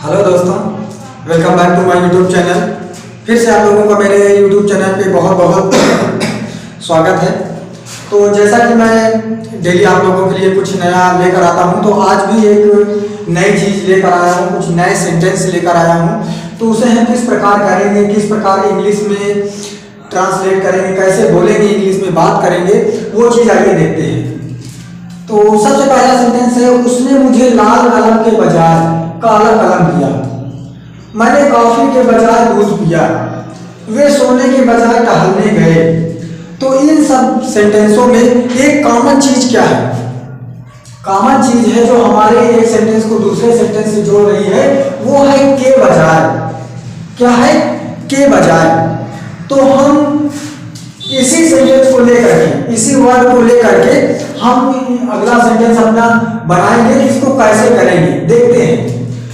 Hello दोस्तों, welcome back to my YouTube channel. फिर से आप लोगों का मेरे यूट्यूब चैनल पे बहुत बहुत स्वागत है। तो जैसा कि मैं डेली आप लोगों के लिए कुछ नया लेकर आता हूं, तो आज भी एक नई चीज़ लेकर आया हूं, कुछ नए सेंटेंस लेकर आया हूं। तो उसे हम किस प्रकार करेंगे, किस प्रकार इंग्लिश में ट्रांसलेट करेंगे, कैसे बोलेंगे, इंग्लिश में बात करेंगे, वो चीज़ आगे देखते हैं। तो सबसे पहला सेंटेंस है, उसने मुझे लाल कलम के बजाय काला कलम दिया, मैंने कॉफी के बजाय दूध पिया, वे सोने के बजाय टहलने गए। तो इन सब सेंटेंसों में एक कॉमन चीज क्या है? कॉमन चीज है जो हमारे एक सेंटेंस को दूसरे सेंटेंस से जोड़ रही है, वो है के बजाय। क्या है? के बजाय। तो हम इसी सेंटेंस को लेकर के, इसी वर्ड को लेकर के हम अगला सेंटेंस अपना बनाएंगे। इसको कैसे करेंगे देखते हैं।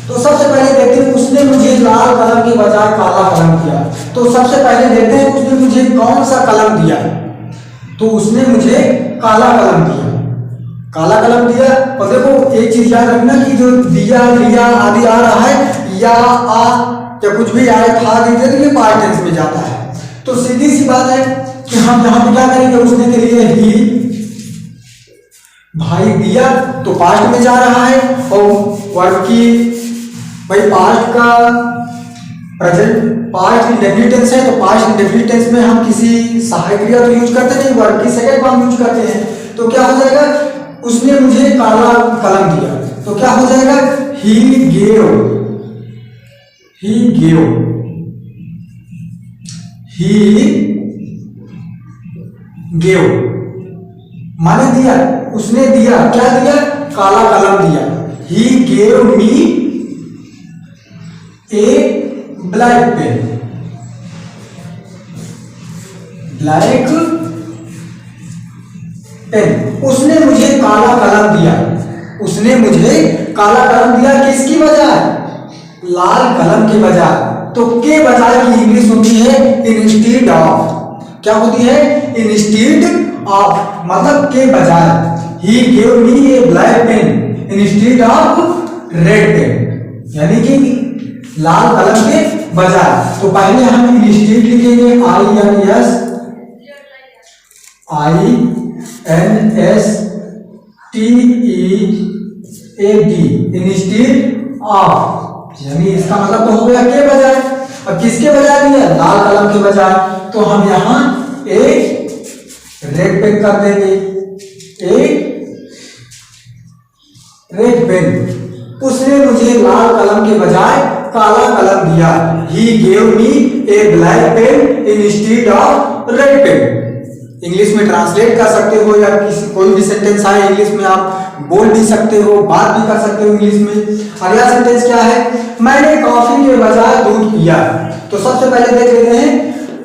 तो सबसे पहले देखते हैं, उसने मुझे लाल कलम के बजाय काला कलम दिया। तो सबसे पहले देखते हैं, उसने मुझे कौन सा कलम दिया? तो उसने मुझे काला कलम दिया। काला कलम दिया। और देखो एक चीज याद रखना कि जो दिया, लिया आदि आ रहा है, या आ या कुछ भी आए, था दीजिए, तो ये पास्ट टेंस में जाता है। तो सीधी सी बात है कि हम यहाँ पे क्या करेंगे, उसने के लिए ही भाई दिया तो पास्ट में जा रहा है, और वर्ड की भाई पास्ट का प्रेजेंट, पास्ट इंडेफिनिट टेंस है, तो पास्ट इंडेफिनिट टेंस में हम किसी सहायक क्रिया तो यूज करते नहीं, वर्ड की सेकंड फॉर्म यूज करते हैं। तो क्या हो जाएगा, उसने मुझे काला कलम दिया, तो क्या हो जाएगा, he gave, he gave, he gave माने दिया, उसने दिया, क्या दिया, काला कलम दिया। He gave me a black pen, black pen. उसने मुझे काला कलम दिया, उसने मुझे काला कलम दिया किसकी बजाय? लाल कलम के बजाय। तो के बजाय की इंग्लिश होती है इंस्टीड ऑफ। क्या होती है? इंस्टीड ऑफ, मतलब के बजाय। He gave me a black pen instead of red pen, यानी कि लाल कलम के बजाय। तो पहले हम इंस्टीड लिखेंगे, I N S I N S T E A D, instead of, यानी इसका मतलब तो हो गया के बजाय। अब किसके बजाय दिया? लाल कलम के बजाय। तो हम यहां एक रेड पेन कर देंगे, एक रेड पेन। उसने मुझे लाल कलम के बजाय काला कलम दिया। He gave me a black pen instead of red pen। English में ट्रांसलेट कर सकते हो, या किसी कोई भी सेंटेंस आए इंग्लिश में आप बोल भी सकते हो, बात भी कर सकते हो इंग्लिश में। अगला सेंटेंस क्या है, मैंने कॉफी के बजाय दूध पिया। तो सबसे पहले देख लेते हैं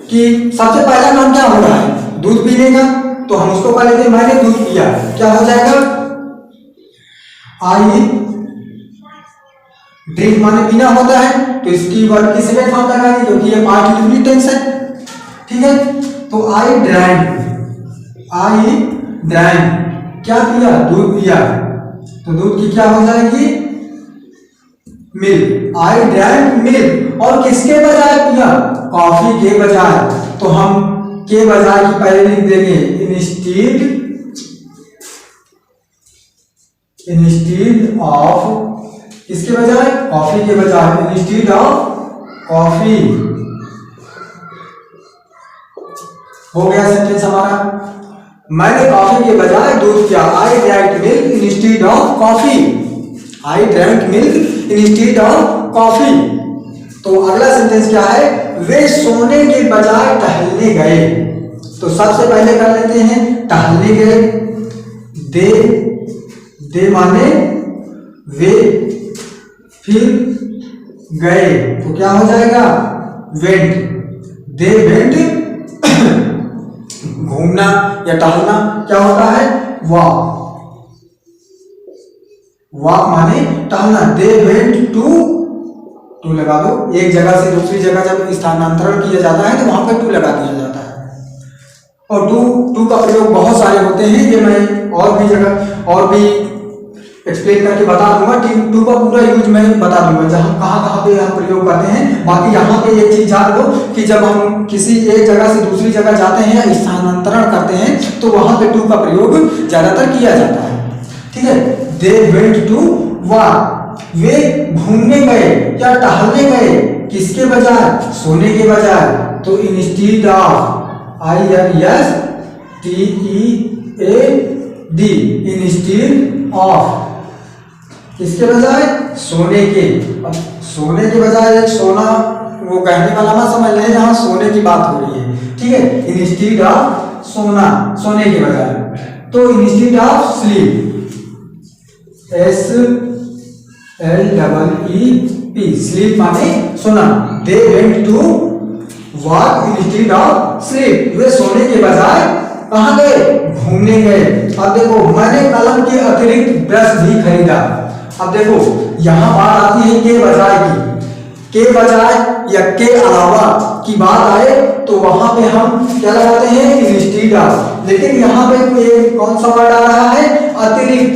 कि सबसे पहला काम क्या हो रहा है, दूध पीने का। तो हम उसको पहले दें, मैंने दूध पिया, क्या हो जाएगा, आई ड्रिंक माने पीना होता है, तो इसकी वर्ड की सेकंड फॉर्म लगाएंगे क्योंकि ये पास्ट इंडेफिनिट टेंस है। ठीक है, तो आई ड्रैंक, आई ड्रैंक, क्या पिया, दूध पिया। तो दूध की क्या हो जाएगी, मिल्क, आई ड्रैंक मिल्क। और किसके बजाय पिया? कॉफी के बजाय। तो हम के बजाय की पहले लिख देंगे इंस्टीड ऑफ, किसके बजाय, कॉफी के बजाय, इंस्टीड ऑफ कॉफी। हो गया सेंटेंस हमारा, मैंने कॉफी के बजाय दूध पिया, I drank milk instead of coffee, I drank milk instead of coffee. तो अगला सेंटेंस क्या है, वे सोने के बजाय टहलने गए। तो सबसे पहले कर लेते हैं टहलने गए, दे माने वे, फिर गए, तो क्या हो जाएगा, वेंट, दे वेंट, घूमना या टहलना क्या होता है, वॉक, वॉक माने टहलना। दे वेंट टू लगा दो, एक जगह से दूसरी जगह जब स्थानांतरण किया जाता है तो वहां पर टू लगा दिया जाता है। और टू का प्रयोग बहुत सारे होते हैं, ये मैं और भी जगह और भी एक्सप्लेन करके बता दूंगा। टू का पूरा यूज मैं बता दूंगा, जहाँ कहाँ पे हम प्रयोग करते हैं। बाकी यहाँ पे एक चीज याद हो कि जब हम किसी एक जगह से दूसरी जगह जाते हैं या स्थानांतरण करते हैं तो वहां पे टू का प्रयोग ज्यादातर किया जाता है। ठीक है, दे वेंट टू वॉक, वे घूमने गए या टहलने गए, किसके बजाय? सोने के बजाय। तो instead of, INSTEAD, instead of, किसके बजाय? सोने के। अब सोने के बजाय एक सोना, वो कहने वाला मत समझ लें, जहां सोने की बात हो रही है। ठीक है, इंस्टीड ऑफ सोना, सोने के बजाय। तो instead of sleep, SLEEP, sleep माने सोना। They went to walk instead of sleep, वे सोने के बजाय कहाँ गए? घूमने गए। अब देखो, मैंने कलम के अतिरिक्त ब्रश भी खरीदा। अब देखो यहां बात आती है के बजाय की। के बजाय या के अलावा की बात आए तो वहां पे हम क्या लगाते हैं? Instead of. लेकिन यहाँ पे कौन सा वर्ड आ रहा है? अतिरिक्त।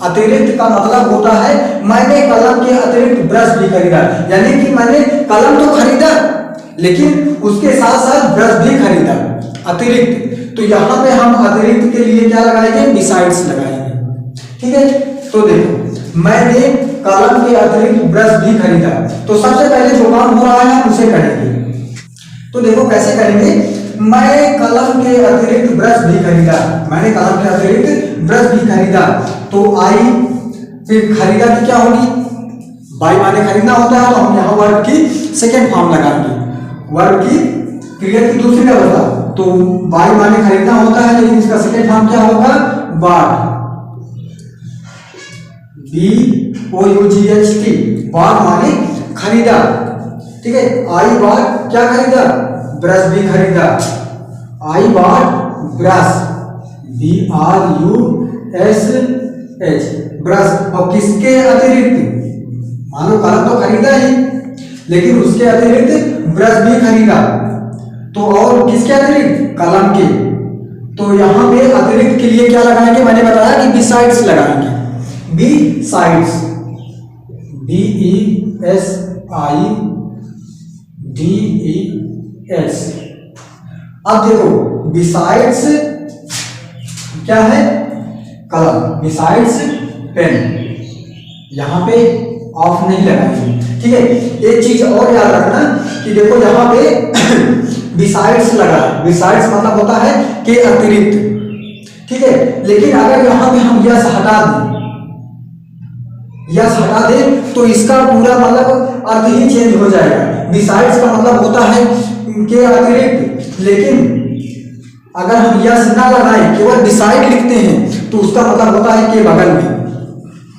अतिरिक्त का मतलब होता है मैंने कलम के अतिरिक्त ब्रश भी खरीदा, यानी कि मैंने कलम तो खरीदा लेकिन उसके साथ साथ ब्रश भी खरीदा, अतिरिक्त। तो यहाँ पे हम अतिरिक्त के लिए क्या लगाएंगे? बिसाइड्स लगाएंगे। ठीक है, तो देखो मैंने कलम के अतिरिक्त ब्रश भी खरीदा, तो सबसे पहले जो काम हो रहा है हम उसे करेंगे। तो देखो कैसे करेंगे? मैंने कलम के अतिरिक्त ब्रश भी खरीदा, मैंने कलम के अतिरिक्त ब्रश भी खरीदा। तो आई, फिर खरीदा की क्या होगी? बाई माने खरीदना होता है, तो हम यहाँ वर्ब की सेकेंड फॉर्म लगाएंगे, वर्ब की क्रिया की दूसरी अवस्था। तो बाई माने खरीदना होता है, लेकिन इसका सेकेंड फॉर्म क्या होगा? बॉट, BOUGHT, बॉट माने खरीदा। ठीक है, आई बॉट क्या खरीदा? ब्रश भी खरीदा। I bought brush, BRUSH, brush. और किसके अतिरिक्त? मानो कलम तो खरीदा ही, लेकिन उसके अतिरिक्त ब्रश भी खरीदा। तो और किसके अतिरिक्त? कलम के। तो यहाँ पे अतिरिक्त के लिए क्या लगाएंगे? मैंने बताया कि बिसाइड्स लगाएंगे, बिसाइड्स, BESIDES। अब देखो बिसाइड्स क्या है? कलम, बिसाइड्स पेन, यहां पे ऑफ नहीं लगाएंगे। ठीक है, एक चीज और याद रखना कि देखो यहाँ पे बिसाइड्स लगा है, बिसाइड्स मतलब होता है के अतिरिक्त। ठीक है, लेकिन अगर यहाँ पे हम यस हटा दें, यस हटा दें तो इसका पूरा मतलब अर्थ ही चेंज हो जाएगा। बिसाइड्स का मतलब होता है के अतिरिक्त, लेकिन अगर हम यस ना लगाएं, केवल बिसाइड लिखते हैं, तो उसका मतलब होता है के बगल में।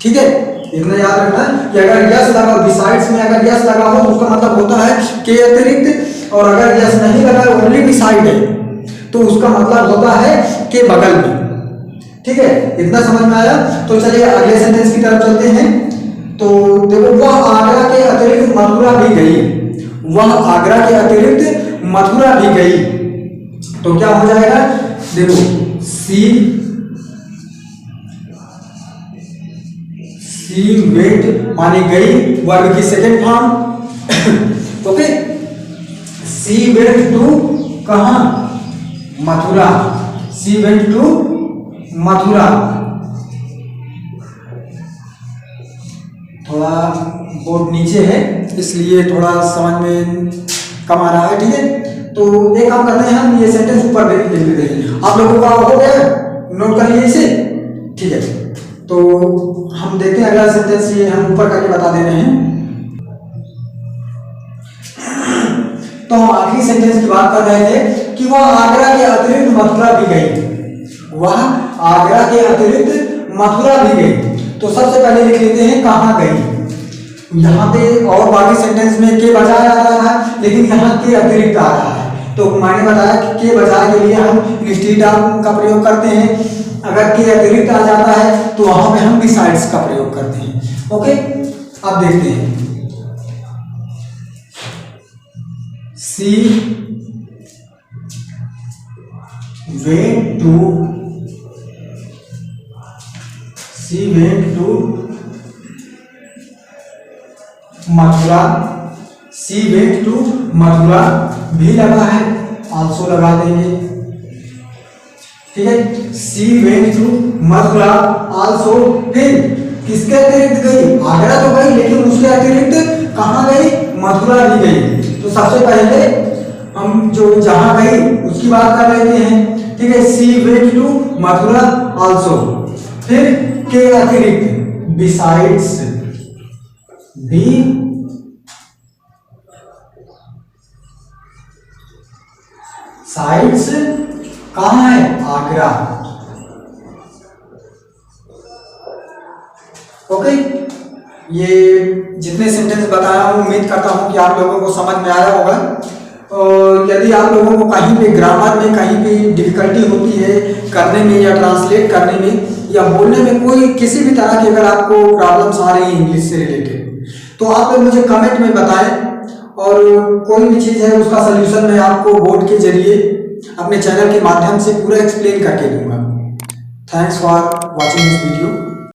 ठीक है, इतना याद रखना कि अगर यस लगा, बिसाइड्स में अगर यस लगा हो तो उसका मतलब होता है के अतिरिक्त, और अगर यस नहीं लगा, ओनली बिसाइड है, तो उसका मतलब होता है के बगल में। ठीक है, इतना समझ में आया? तो चलिए अगले सेंटेंस की तरफ चलते हैं। तो देखो, वह आगरा के अतिरिक्त मथुरा भी गई, वह आगरा के अतिरिक्त मथुरा भी गई। तो क्या हो जाएगा? देखो सी वेंट माने गई, वर्ब की second form. Okay, she went to कहां? Mathura, she went to Mathura. थोड़ा बोर्ड नीचे है इसलिए थोड़ा समझ में कम आ रहा है। ठीक है, तो एक काम करते हैं, हम ये सेंटेंस ऊपर देख लेते हैं। आप लोगों का हो गया? नोट कर लिए इसे? ठीक है, तो हम देखते हैं अगला सेंटेंस, ये हम ऊपर करके बता दे रहे हैं। तो हम आखिरी सेंटेंस की बात कर रहे थे कि वह आगरा के अतिरिक्त मथुरा भी गई, वह आगरा के अतिरिक्त मथुरा भी गई। तो सबसे पहले लिख लेते हैं कहाँ गई। यहाँ पे और बाकी सेंटेंस में के बजाय आ रहा था, लेकिन यहाँ के अतिरिक्त आ रहा है। तो मैंने बताया कि के बजाय के लिए हम इंस्टीड ऑफ का प्रयोग करते हैं, अगर के अतिरिक्त आ जाता है तो वहां पे हम बिसाइड्स का प्रयोग करते हैं। ओके, अब देखते हैं। She went to she went to Mathura, she went to Mathura भी लगा है, आल्सो लगा देंगे। ठीक है, she went to Mathura also, फिर किसके अतिरिक्त गई? आगरा तो गई, लेकिन उसके अतिरिक्त कहाँ गई? मथुरा भी गई। तो सबसे पहले हम जो जहां गई उसकी बात कर लेते हैं। ठीक है, she went to Mathura also, फिर के अतिरिक्त बिसाइड्स, बी साइड्स कहाँ है? आगरा। ओके, ये जितने सेंटेंस बताया हूँ उम्मीद करता हूँ कि आप लोगों को समझ में आया होगा। और यदि आप लोगों को कहीं पे ग्रामर में कहीं भी डिफिकल्टी होती है करने में या ट्रांसलेट करने में या बोलने में, कोई किसी भी तरह की अगर आपको प्रॉब्लम्स आ रही है इंग्लिश से रिलेटेड, तो आप लोग मुझे कमेंट में बताएं और कोई भी चीज़ है उसका सलूशन मैं आपको बोर्ड के जरिए अपने चैनल के माध्यम से पूरा एक्सप्लेन करके दूंगा। Thanks for watching this video.